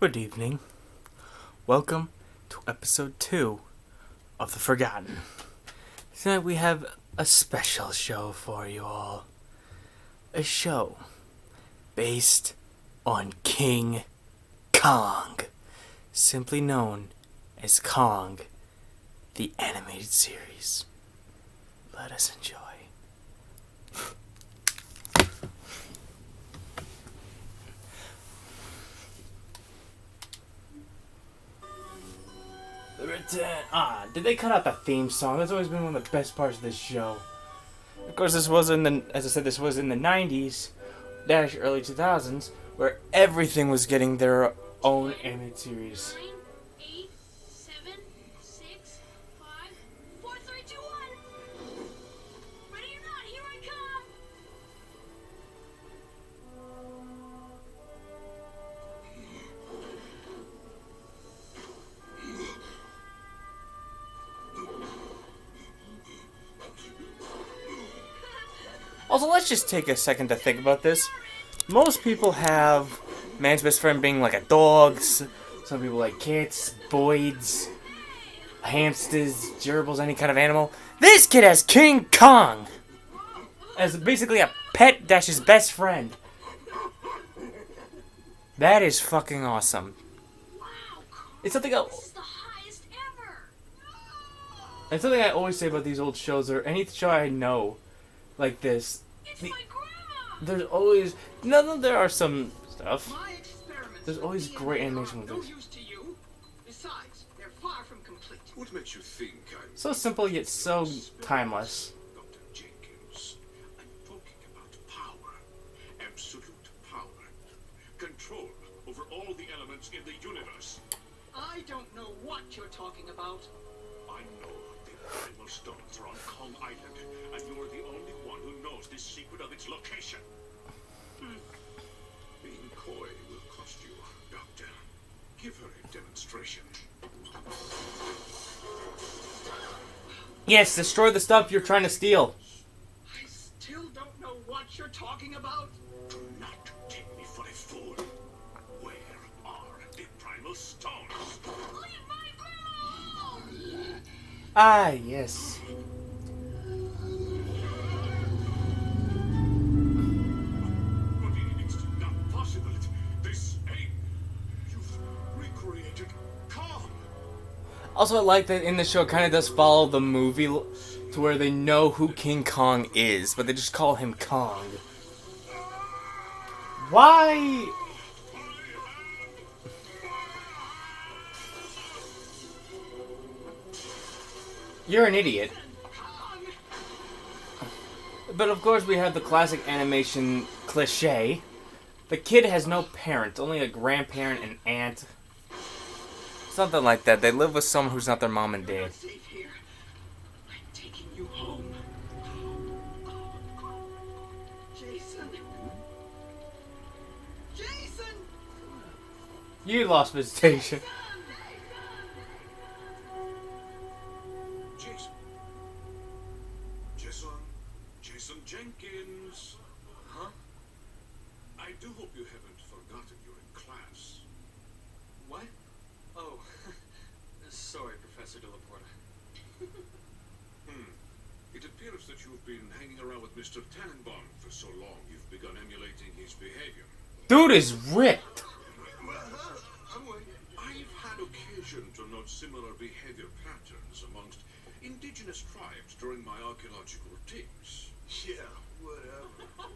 Good evening. Welcome to episode 2 of The Forgotten. Tonight we have a special show for you all. A show based on King Kong, simply known as Kong, the animated series. Let us enjoy. Did they cut out the theme song? That's always been one of the best parts of this show. Of course, this was in the, as I said, this was in the 90s, early 2000s, where everything was getting their own animated series. 9, 8, 7, 6, 5, 4, 3, 2, 1. Ready or not, here I come. Also, let's just take a second to think about this. Most people have man's best friend being like a dog. Some people like cats, boids, hamsters, gerbils, any kind of animal. This kid has King Kong as basically a pet dash his best friend. That is fucking awesome. Wow, It's something this is the highest ever. It's something I always say about these old shows or any show I know like this. It's my grandma. There's always there are some stuff. My experiments There's always with great DNA animation are with no this. use to you. Besides, they're far from complete. What makes you think I'm So simple yet so timeless. Dr. Jenkins? I'm talking about power. Absolute power. Control over all the elements in the universe. I don't know what you're talking about. I know the primal stones are on Kong Island, and you're the only one who knows the secret of its location. Being coy will cost you, Doctor. Give her a demonstration. Yes, destroy the stuff you're trying to steal. I still don't know what you're talking about. Do not take me for a fool. Where are the primal stones? Leave my grandma. Ah, yes. But it's not possible. This ape. You've recreated Kong. Also, I like that in the show it kind of does follow the movie to where they know who King Kong is, but they just call him Kong. Why? You're an idiot. But of course we have the classic animation cliche. The kid has no parents, only a grandparent and aunt. Something like that. They live with someone who's not their mom and You're dad. not safe here. I'm taking you home. Jason. Jason. You lost visitation. Jason. Jason Jenkins. Huh? I do hope you haven't forgotten you're in class. What? Oh, sorry, Professor De La Porta. It appears that you've been hanging around with Mr. Tannenbaum for so long you've begun emulating his behavior. Dude is ripped. I've had occasion to note similar behavior patterns amongst indigenous tribes during my archaeological digs. Yeah, whatever.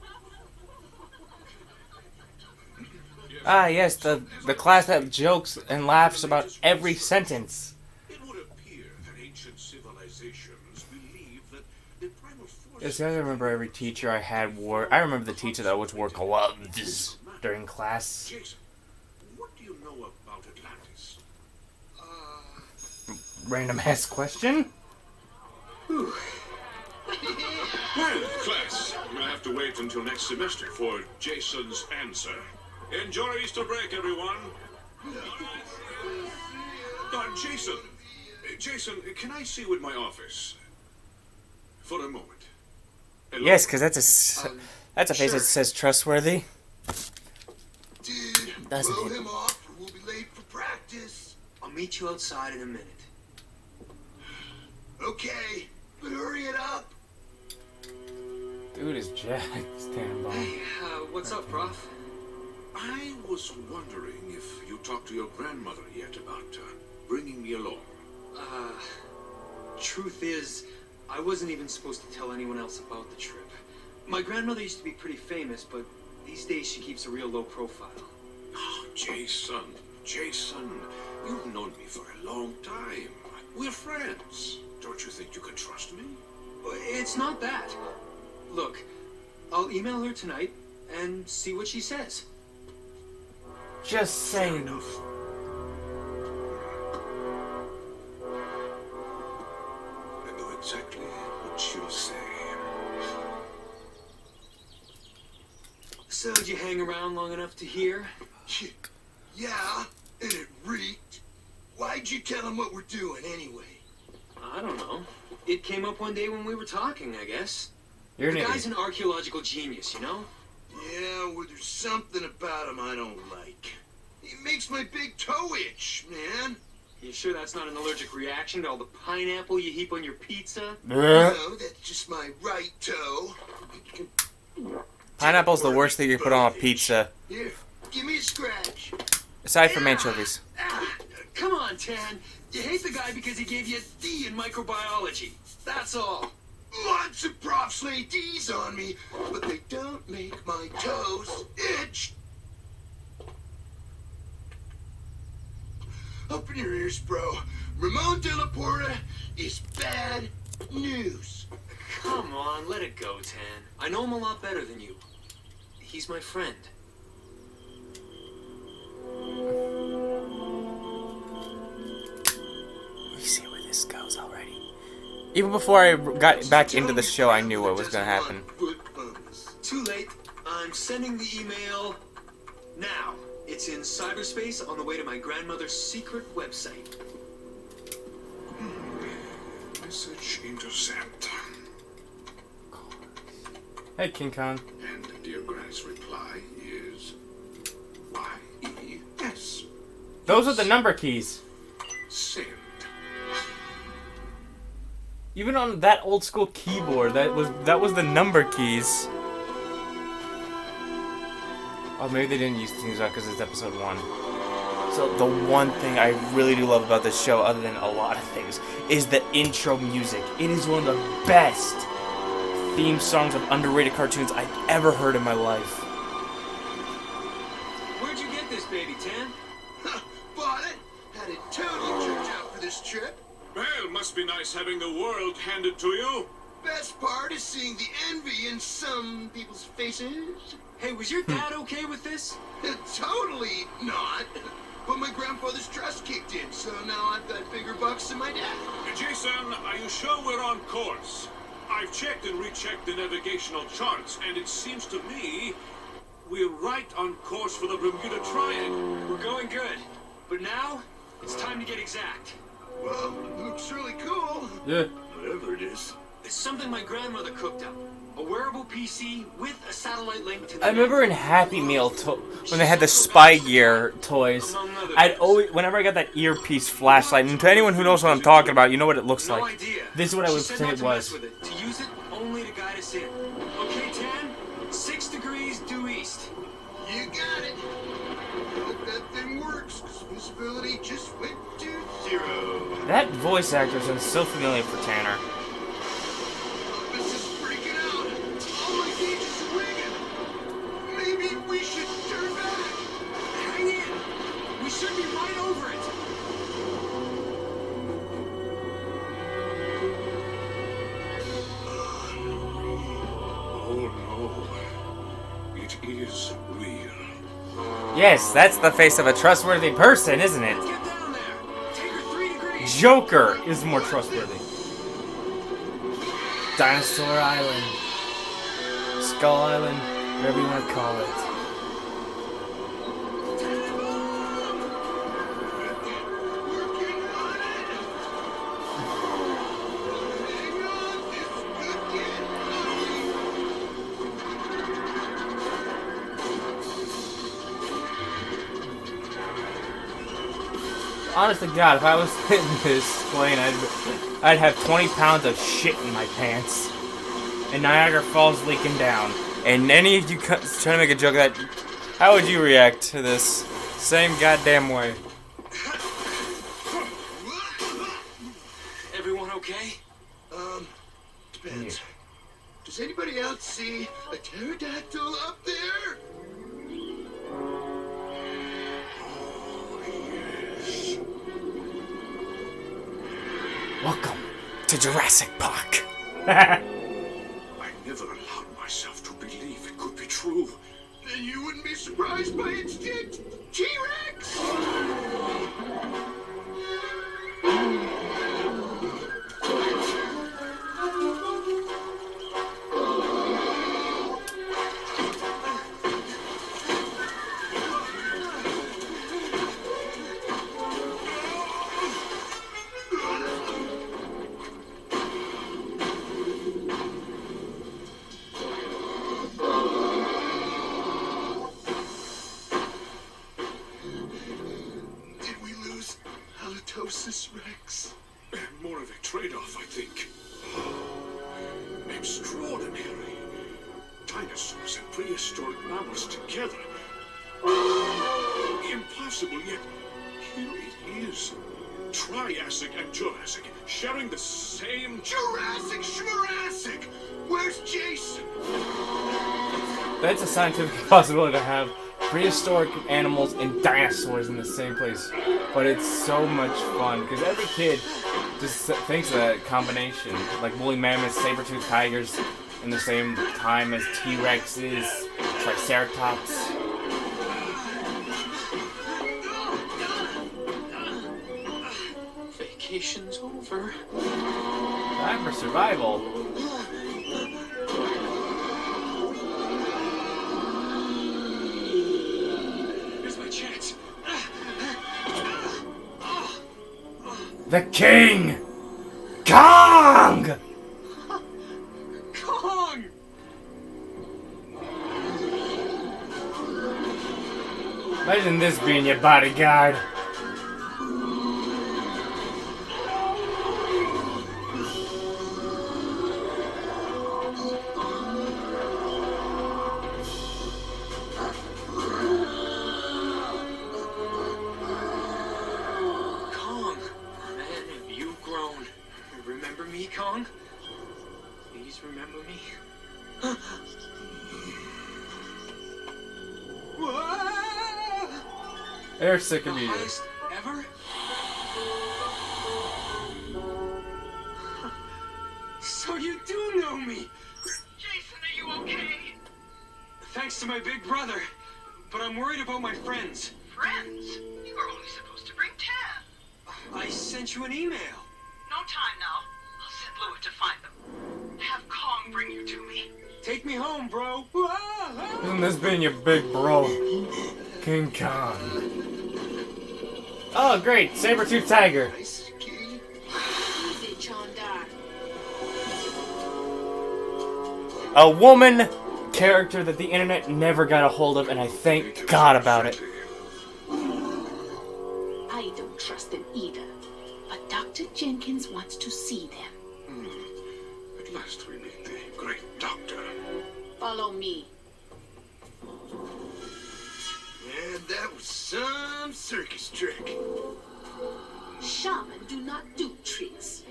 Ah, yes, the class that jokes and laughs about every sentence. It would appear that ancient civilizations believe that the primal forces... Yes, I remember every teacher I had wore... I remember the teacher that always wore gloves during class. Jason, what do you know about Atlantis? Random ass question? Well, class, we'll have to wait until next semester for Jason's answer. Enjoy Easter break, everyone. Jason. Jason, can I see you at my office? For a moment. Hello? Yes, because that's a face sure. that says trustworthy. Dude, Doesn't blow it? him off or we'll be late meet you outside in a minute. Okay, but hurry it up. Dude is jacked, Tannenbaum. Hey, what's up, Prof? I was wondering if you talked to your grandmother yet about bringing me along. Truth is, I wasn't even supposed to tell anyone else about the trip. My grandmother used to be pretty famous, but these days she keeps a real low profile. Oh, Jason, you've known me for a long time. We're friends. Don't you think you can trust me? It's not that. Look, I'll email her tonight and see what she says. Just Fair saying. enough. I know exactly what she'll say. So, did you hang around long enough to hear? Yeah, and it reeked. Why'd you tell him what we're doing anyway? I don't know. It came up one day when we were talking, I guess. You're an The guy's idiot. an archaeological genius, you know? Yeah, well, there's something about him I don't like. He makes my big toe itch, man. You sure that's not an allergic reaction to all the pineapple you heap on your pizza? No, that's just my right toe. Pineapple's the worst thing you put on a pizza, Here, give me a scratch. aside from anchovies. Come on, Tan. You hate the guy because he gave you a D in microbiology. That's all. Lots of profs lay D's on me, but they don't make my toes itch. Open your ears, bro. Ramon de la Porta is bad news. Come on, let it go, Tan. I know him a lot better than you. He's my friend. We see where this goes already. Even before I got back into the show, I knew what was gonna happen. Too late. I'm sending the email now. It's in cyberspace on the way to my grandmother's secret website. Message intercept. Hey, King Kong. And dear Granny's reply is YES. Those are the number keys. Send. Even on that old school keyboard, that was the number keys. Oh, maybe they didn't use things out because it's episode 1. So the one thing I really do love about this show, other than a lot of things, is the intro music. It is one of the best theme songs of underrated cartoons I've ever heard in my life. Where'd you get this, baby, Tan? Bought it. Had it totally tricked out for this trip. Well, must be nice having the world handed to you. Best part is seeing the envy in some people's faces. Hey, was your dad okay with this? Totally not. But my grandfather's trust kicked in, so now I've got bigger bucks than my dad. Jason, are you sure we're on course? I've checked and rechecked the navigational charts, and it seems to me we're right on course for the Bermuda Triangle. We're going good. But now, it's time to get exact. Well, it looks really cool. Yeah. Whatever it is. It's something my grandmother cooked up. A wearable PC with a satellite link to the I remember in Happy Meal when they had the Spy Gear toys. I'd always, whenever I got that earpiece flashlight, and to anyone who knows what I'm talking about, you know what it looks No like. idea. This is what I She would said say not it to mess was. with it, to use it only to guide us in. Okay, Tan? 6 degrees due east. You got it. Hope that thing works, because visibility just went to 0. That voice actor sounds so familiar for Tanner. This is freaking out. All my gauges are wigging. Maybe we should turn back. Hang in. We should be right over it. Oh no. It is real. Yes, that's the face of a trustworthy person, isn't it? Get down there. Take her 3 degrees. Joker is more trustworthy. Dinosaur Island. Skull Island, whatever you want to call it. Working on it. Hang on, this could get ugly. honest to God, if I was in this plane, I'd have 20 pounds of shit in my pants. And Niagara Falls leaking down. And any of you trying to make a joke of that, how would you react to this? Same goddamn way. Everyone okay? Depends. Does anybody else see a pterodactyl up there? Welcome to Jurassic Park. I never allowed myself to believe it could be true. Then you wouldn't be surprised by its dead T-Rex! Did we lose Halitosis Rex? More of a trade-off, I think. Extraordinary. Dinosaurs and prehistoric mammals together. Impossible, yet here it is. Triassic and Jurassic, sharing the same... Jurassic Schmurassic! Where's Jason? That's a scientific possibility to have prehistoric animals and dinosaurs in the same place. But it's so much fun, because every kid just thinks of that combination. Like woolly mammoths, saber-toothed tigers, in the same time as T-Rexes, Triceratops. Vacation's over. Time for survival. Here's my chance. The King! Kong! Kong! Imagine this being your bodyguard. Kong, man, have you grown? Remember me, Kong? Please remember me. They're sick of The you. highest ever? So you do know me. Jason, are you okay? Thanks to my big brother. But I'm worried about my friends. Friends? You were only supposed to bring 10. I sent you an email. No time now. I'll send Louis to find them. Have Kong bring you to me. Take me home, bro. Isn't this being your big bro? King Kong. Oh, great. Saber-toothed tiger. Nice kitty. Easy, Chandar. A woman character that the internet never got a hold of, and I thank God about it. I don't trust them either. But Dr. Jenkins wants to see them. At last we meet the great doctor. Follow me. Man, that was some circus trick. Shaman do not do tricks.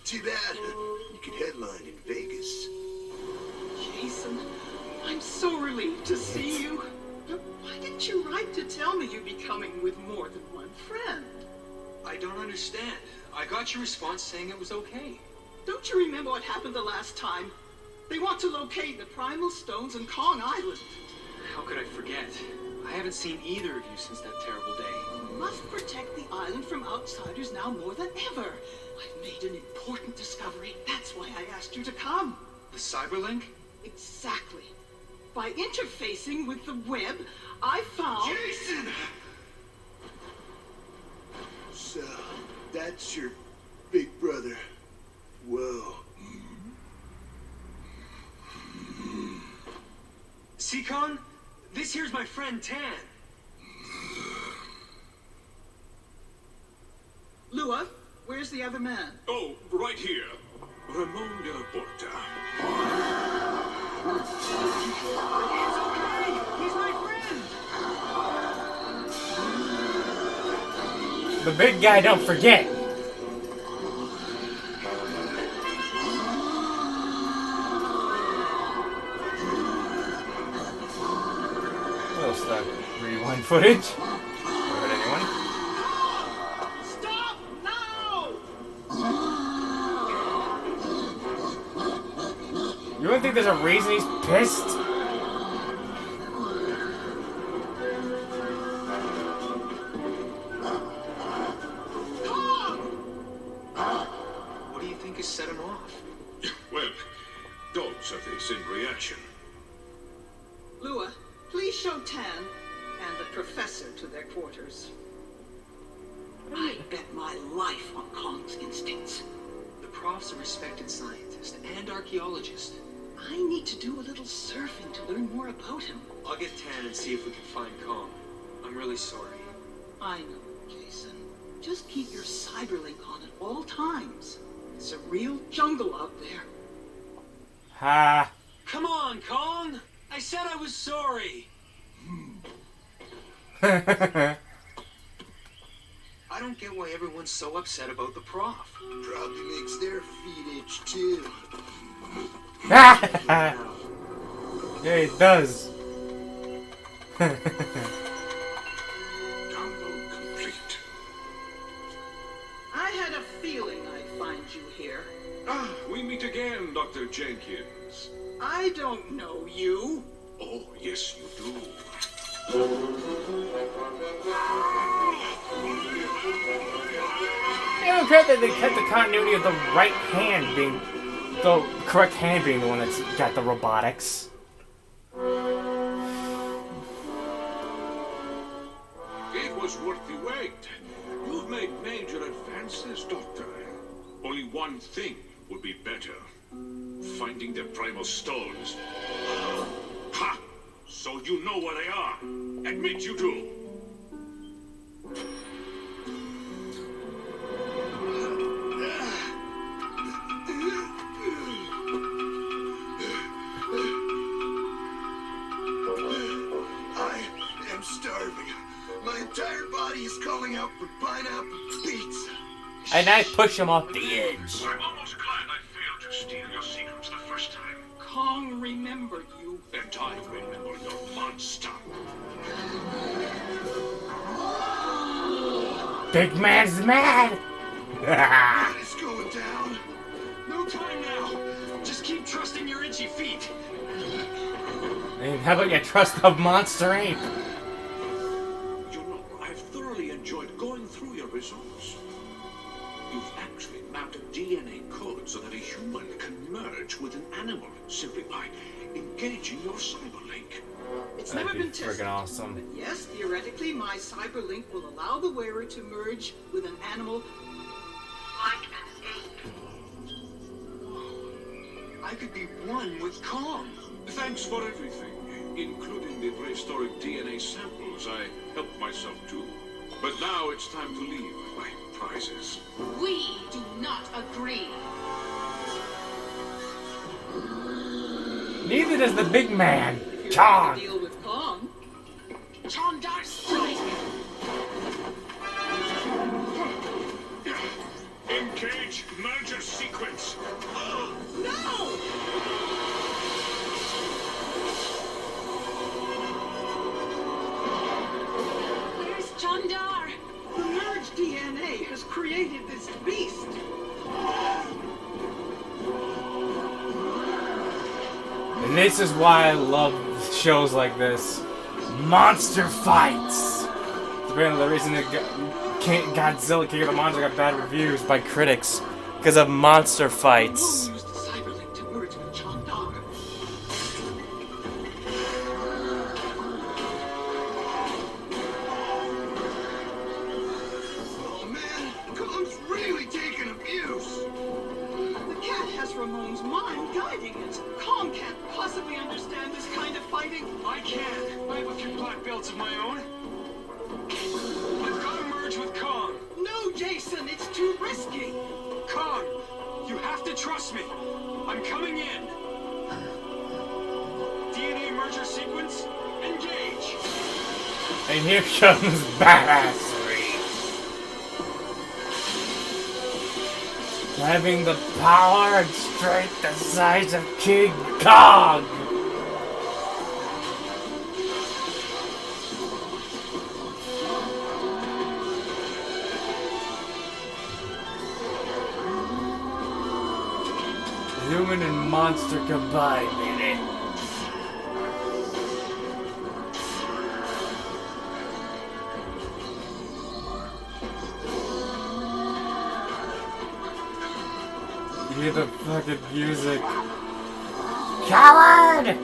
Too bad. You could headline in Vegas. Jason, I'm so relieved to see you. Why didn't you write to tell me you'd be coming with more than one friend? I don't understand. I got your response saying it was okay. Don't you remember what happened the last time? They want to locate the primal stones in Kong Island. How could I forget? I haven't seen either of you since that terrible day. You must protect the island from outsiders now more than ever. I've made an important discovery. That's why I asked you to come. The Cyberlink? Exactly. By interfacing with the web, I found... Jason! So, that's your big brother. Whoa. See, Kong? This here's my friend Tan. Lua, where's the other man? Oh, right here. Ramon de la Porta. It's okay. He's my friend. The big guy, don't forget. What's that? Rewind footage? Heard anyone? Stop now! You don't think there's a reason he's pissed? What do you think has set him off? Well, dogs are this in reaction. Lua, please show Tan and the professor to their quarters. I bet my life on Kong's instincts. The prof's a respected scientist and archaeologist. I need to do a little surfing to learn more about him. I'll get Tan and see if we can find Kong. I'm really sorry. I know, Jason. Just keep your cyberlink on at all times. It's a real jungle out there. Ha. Come on, Kong! I said I was sorry! I don't get why everyone's so upset about the prof. Probably makes their feet itch too. Yeah, it does. Download complete. I had a feeling I'd find you here. Ah, we meet again, Dr. Jenkins. I don't know you. Oh, yes, you do. I don't care that they kept the continuity of the right hand being the correct hand being the one that's got the robotics. It was worth the wait. You've made major advances, Doctor. Only one thing would be better. Finding the primal stones. Ha! So you know where they are. Admit you do. I am starving. My entire body is calling out for pineapple pizza. And I push him off the edge. I'm almost glad I failed to steal your secrets the first time. Kong remembered you. And I remember your monster. Big man's mad. What is going down? No time now! Just keep trusting your itchy feet! And how about you trust the monster ape? You know, I've thoroughly enjoyed going through your results. You've actually mapped a DNA code so that a human can merge with an animal simply by engaging your cyberlink. It's That'd never be been tested. friggin' awesome. But yes, theoretically, my cyberlink will allow the wearer to merge with an animal like an ape. I could be one with Kong! Thanks for everything, including the prehistoric DNA samples. I helped myself too. But now it's time to leave my prizes. We do not agree. Neither does the big man. If you're Chong. to deal with Kong, Chandar strike. Engage merger sequence. no! Where's Chandar? The merged DNA has created this beast. And this is why I love shows like this. Monster fights. It's apparently the reason that Godzilla King of the Monsters got bad reviews by critics because of monster fights. Kong used the cyberlink to merge with Chandar. Oh man, Kong's really taking abuse. The cat has Ramon's mind guiding it. Kong can't possibly understand this kind of fighting. I can! I have a few black belts of my own. I've got to merge with Kong! No, Jason, it's risky. Kong, you have to trust me. I'm coming in. DNA merger sequence, engage. And here comes badassery. Having the power and strength the size of King Kong. Human and monster combined in it. You hear the fucking music. Coward!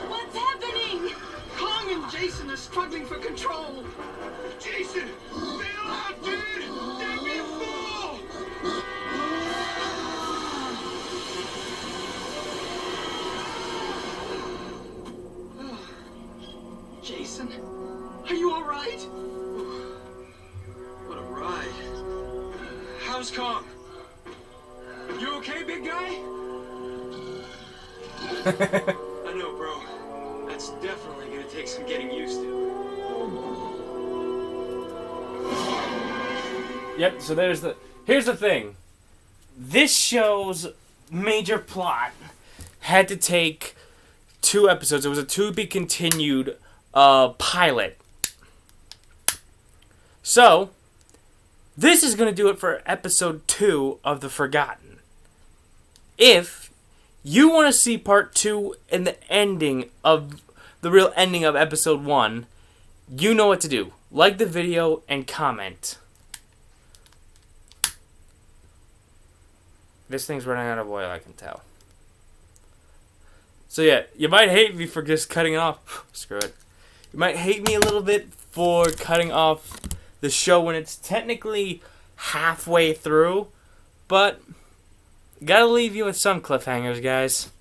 What's happening? Kong and Jason are struggling for control. Jason, bail out, dude! They'd be full! Jason, are you all right? What a ride. How's Kong? You okay, big guy? I know, bro. That's definitely gonna take some getting used to. Yep, so here's the thing. This show's major plot had to take 2 episodes. It was a to be continued pilot. So, this is going to do it for episode 2 of The Forgotten. If you want to see part 2 and the ending of the real ending of episode 1, you know what to do. Like the video and comment. This thing's running out of oil, I can tell. So yeah, you might hate me for just cutting it off. Screw it. You might hate me a little bit for cutting off the show when it's technically halfway through. But, gotta leave you with some cliffhangers, guys.